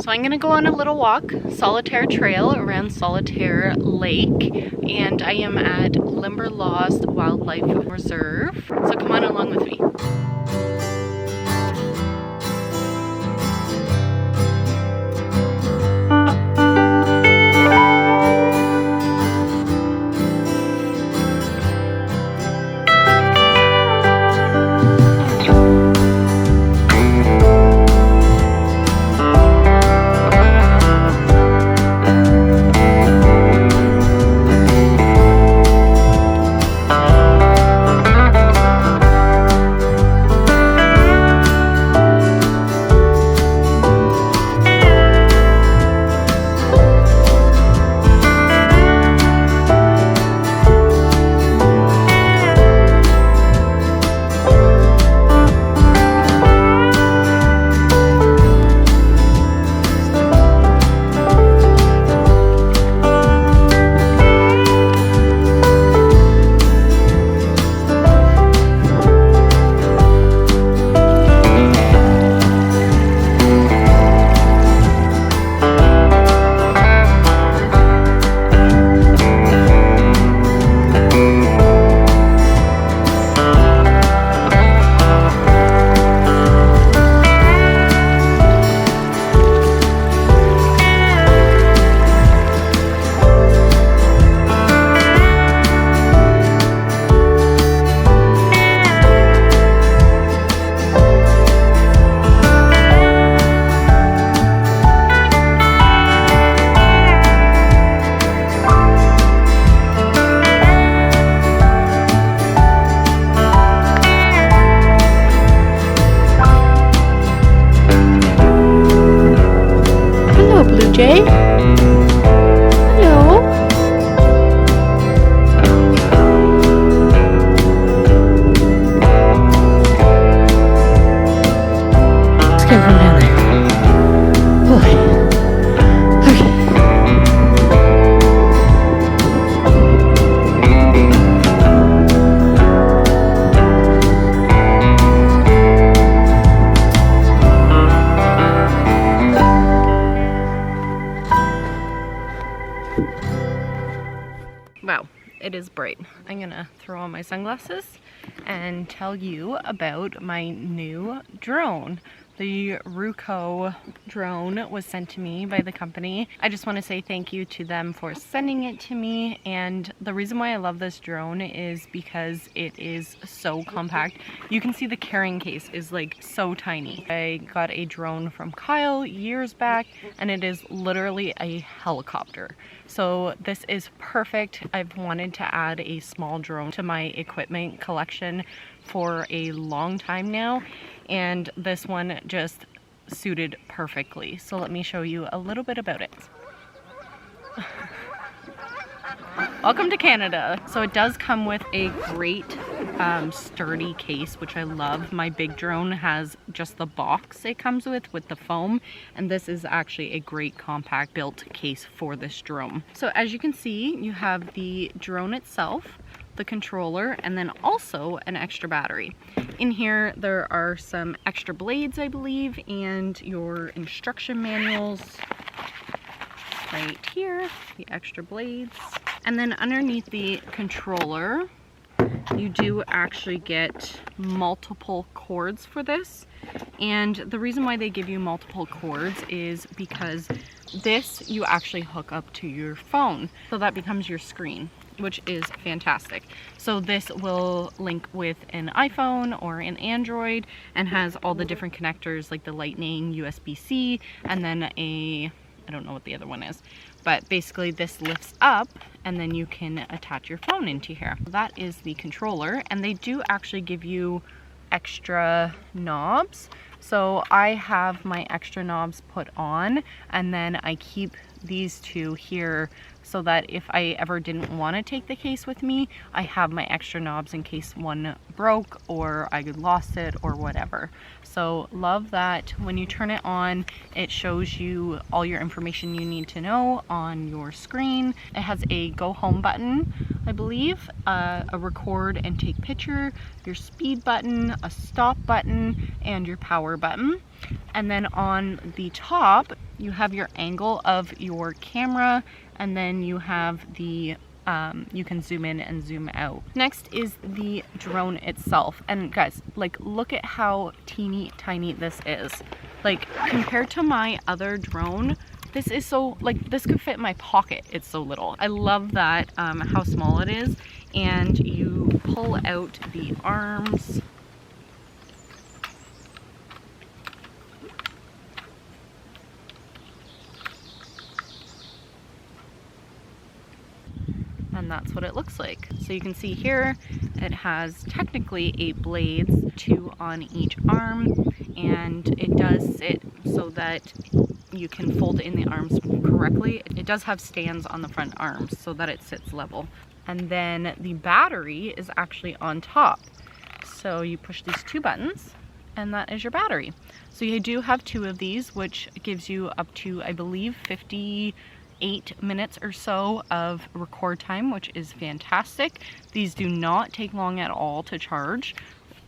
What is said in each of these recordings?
So I'm gonna go on a little walk, Solitaire Trail around Solitaire Lake, and I am at Limberlost Wildlife Reserve. So come on along with me. Blue Jay. Hello. Let's get from down there. Okay. Wow, it is bright. I'm gonna throw on my sunglasses and tell you about my new drone. The Ruko drone was sent to me by the company. I just want to say thank you to them for sending it to me, and the reason why I love this drone is because it is so compact. You can see the carrying case is like so tiny. I got a drone from Kyle years back and it is literally a helicopter. So this is perfect. I've wanted to add a small drone to my equipment collection for a long time now, and this one just suited perfectly. So let me show you a little bit about it. Welcome to Canada. So it does come with a great sturdy case, which I love. My big drone has just the box it comes with the foam, and this is actually a great compact built case for this drone. So as you can see, you have the drone itself, the controller, and then also an extra battery. In here there are some extra blades, I believe, and your instruction manuals right here, the extra blades. And then underneath the controller you do actually get multiple cords for this, and the reason why they give you multiple cords is because this you actually hook up to your phone, so that becomes your screen, which is fantastic. So this will link with an iPhone or an Android and has all the different connectors like the Lightning, USB-C, and then I don't know what the other one is, but basically this lifts up and then you can attach your phone into here. That is the controller, and they do actually give you extra knobs. So I have my extra knobs put on, and then I keep these two here so that if I ever didn't want to take the case with me, I have my extra knobs in case one broke or I lost it or whatever. So love that. When you turn it on, it shows you all your information you need to know on your screen. It has a go home button, I believe, a record and take picture, your speed button, a stop button, and your power button. And then on the top, you have your angle of your camera, and then you have the you can zoom in and zoom out. Next is the drone itself, and guys, like, look at how teeny tiny this is. Like, compared to my other drone, this is so, like, this could fit in my pocket. It's so little. I love that how small it is, and you pull out the arms. And that's what it looks like. So you can see here, it has technically 8 blades, 2 on each arm, and it does sit so that you can fold in the arms correctly. It does have stands on the front arms so that it sits level. And then the battery is actually on top. So you push these 2 buttons, and that is your battery. So you do have 2 of these, which gives you up to, I believe, 58 minutes or so of record time, which is fantastic. These do not take long at all to charge,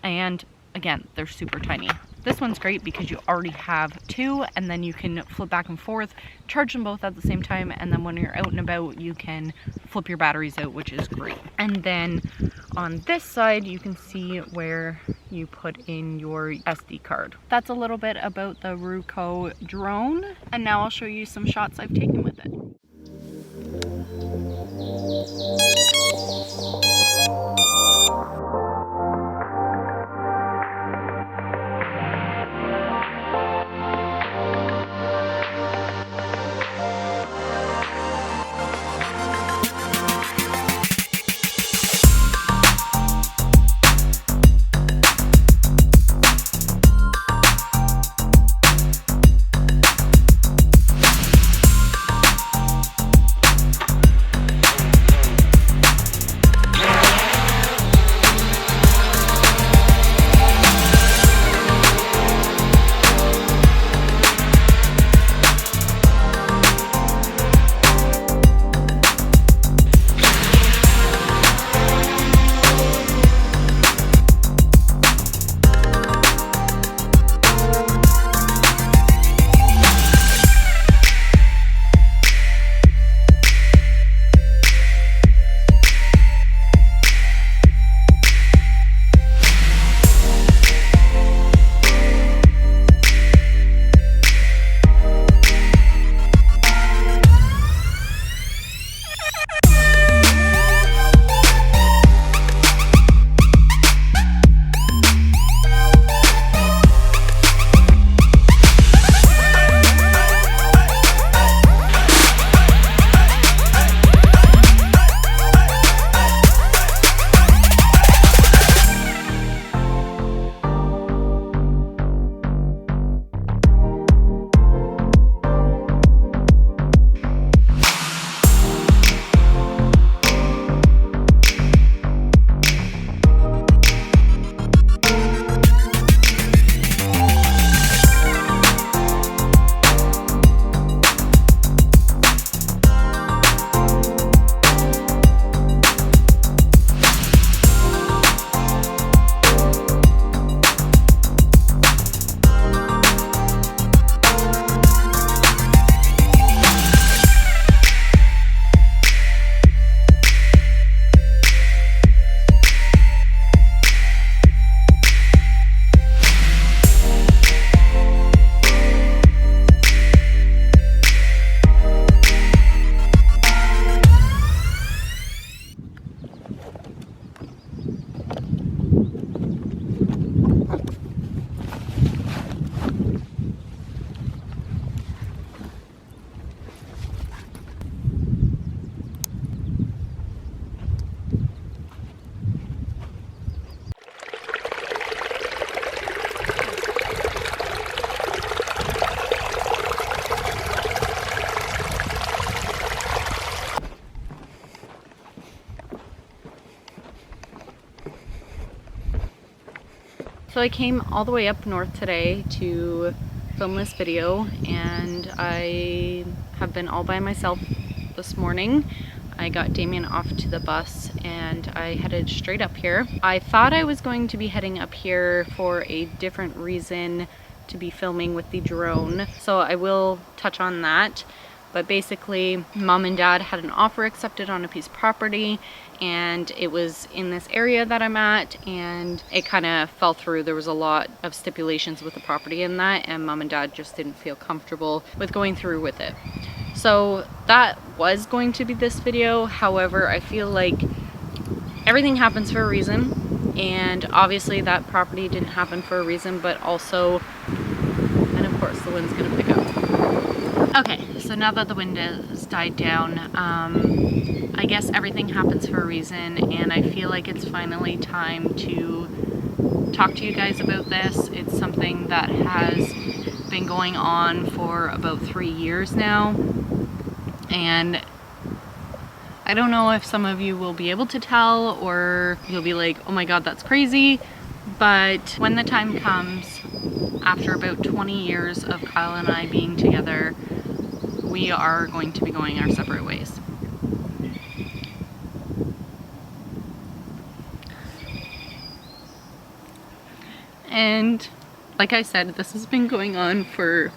and again, they're super tiny. This one's great because you already have 2, and then you can flip back and forth, charge them both at the same time, and then when you're out and about, you can flip your batteries out, which is great. And then on this side, you can see where you put in your SD card. That's a little bit about the Ruko drone, and now I'll show you some shots I've taken with it. So I came all the way up north today to film this video, and I have been all by myself this morning. I got Damien off to the bus and I headed straight up here. I thought I was going to be heading up here for a different reason to be filming with the drone, so I will touch on that. But basically, mom and dad had an offer accepted on a piece of property, and it was in this area that I'm at, and it kind of fell through. There was a lot of stipulations with the property in that, and mom and dad just didn't feel comfortable with going through with it. So that was going to be this video. However, I feel like everything happens for a reason, and obviously that property didn't happen for a reason, but also, and of course the wind's gonna pick up. Okay, so now that the wind has died down, I guess everything happens for a reason, and I feel like it's finally time to talk to you guys about this. It's something that has been going on for about 3 years now, and I don't know if some of you will be able to tell, or you'll be like, oh my god, that's crazy. But when the time comes, after about 20 years of Kyle and I being together, we are going to be going our separate ways. And like I said, this has been going on for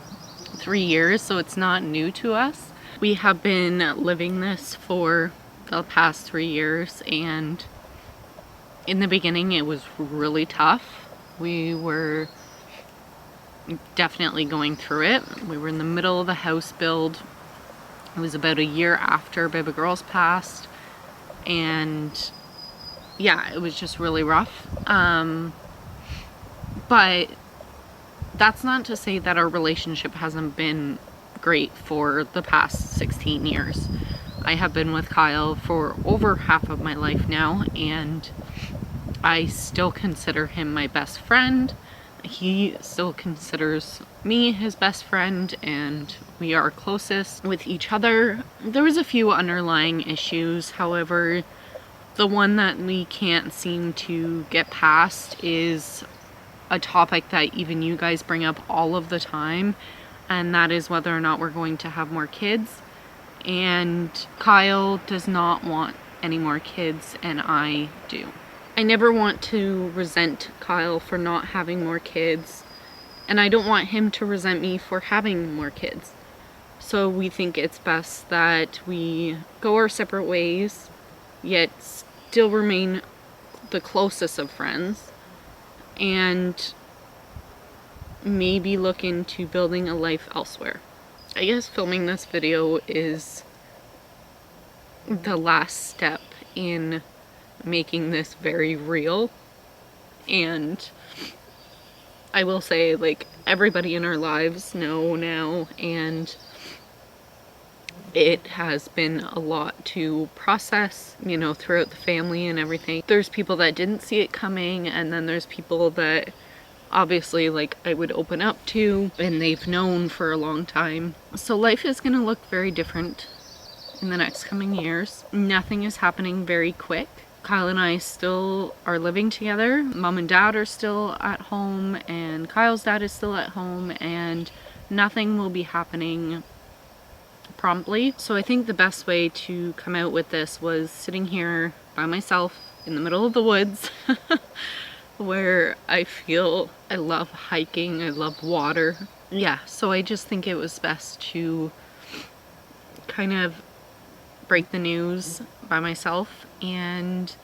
3 years, so it's not new to us. We have been living this for the past 3 years, and in the beginning it was really tough. We were definitely going through it. We were in the middle of the house build. It was about a year after baby girls passed, and yeah, it was just really rough. But that's not to say that our relationship hasn't been great for the past 16 years. I have been with Kyle for over half of my life now, and I still consider him my best friend. He still considers me his best friend, and we are closest with each other. There was a few underlying issues, however, the one that we can't seem to get past is a topic that even you guys bring up all of the time, and that is whether or not we're going to have more kids. And Kyle does not want any more kids, and I do. I never want to resent Kyle for not having more kids, and I don't want him to resent me for having more kids. So we think it's best that we go our separate ways, yet still remain the closest of friends, and maybe look into building a life elsewhere. I guess filming this video is the last step in making this very real. And I will say, like, everybody in our lives know now, and it has been a lot to process, you know, throughout the family and everything. There's people that didn't see it coming, and then there's people that obviously, like, I would open up to, and they've known for a long time. So life is gonna look very different in the next coming years. Nothing is happening very quick. Kyle and I still are living together. Mom and dad are still at home, and Kyle's dad is still at home, and nothing will be happening promptly. So I think the best way to come out with this was sitting here by myself in the middle of the woods where I feel I love hiking, I love water. Yeah, so I just think it was best to kind of break the news by myself. And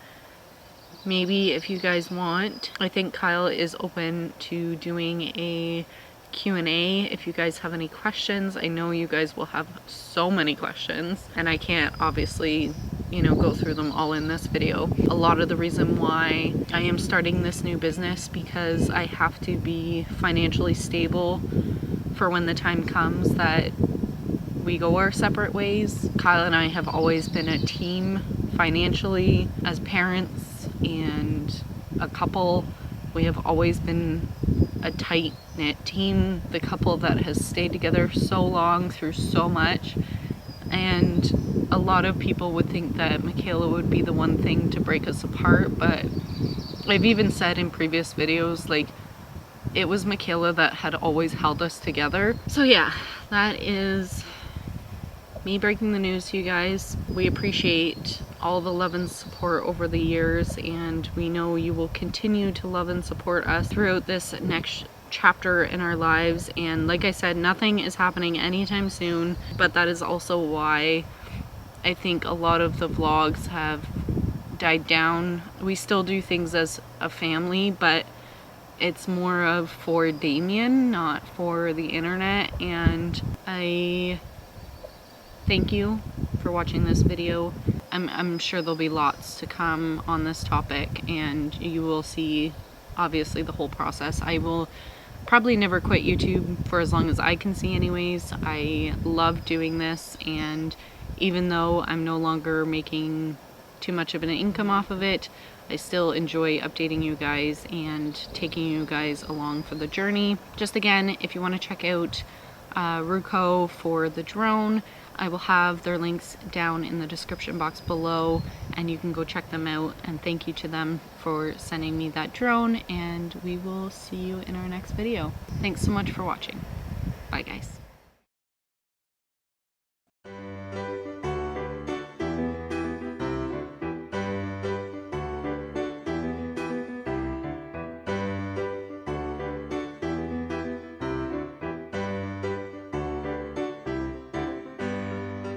maybe if you guys want, I think Kyle is open to doing a Q&A if you guys have any questions. I know you guys will have so many questions, and I can't obviously, you know, go through them all in this video. A lot of the reason why I am starting this new business, because I have to be financially stable for when the time comes that we go our separate ways. Kyle and I have always been a team financially, as parents and a couple. We have always been a tight-knit team, the couple that has stayed together so long through so much. And a lot of people would think that Michaela would be the one thing to break us apart, but I've even said in previous videos, like, it was Michaela that had always held us together. So yeah, that is me breaking the news to you guys. We appreciate all the love and support over the years, and we know you will continue to love and support us throughout this next chapter in our lives, and like I said, nothing is happening anytime soon, but that is also why I think a lot of the vlogs have died down. We still do things as a family, but it's more of for Damien, not for the internet. And I thank you for watching this video. I'm sure there'll be lots to come on this topic, and you will see obviously the whole process. I will probably never quit YouTube for as long as I can see anyways. I love doing this, and even though I'm no longer making too much of an income off of it, I still enjoy updating you guys and taking you guys along for the journey. Just again, if you want to check out Ruko for the drone, I will have their links down in the description box below, and you can go check them out. And thank you to them for sending me that drone, and we will see you in our next video. Thanks so much for watching. Bye guys.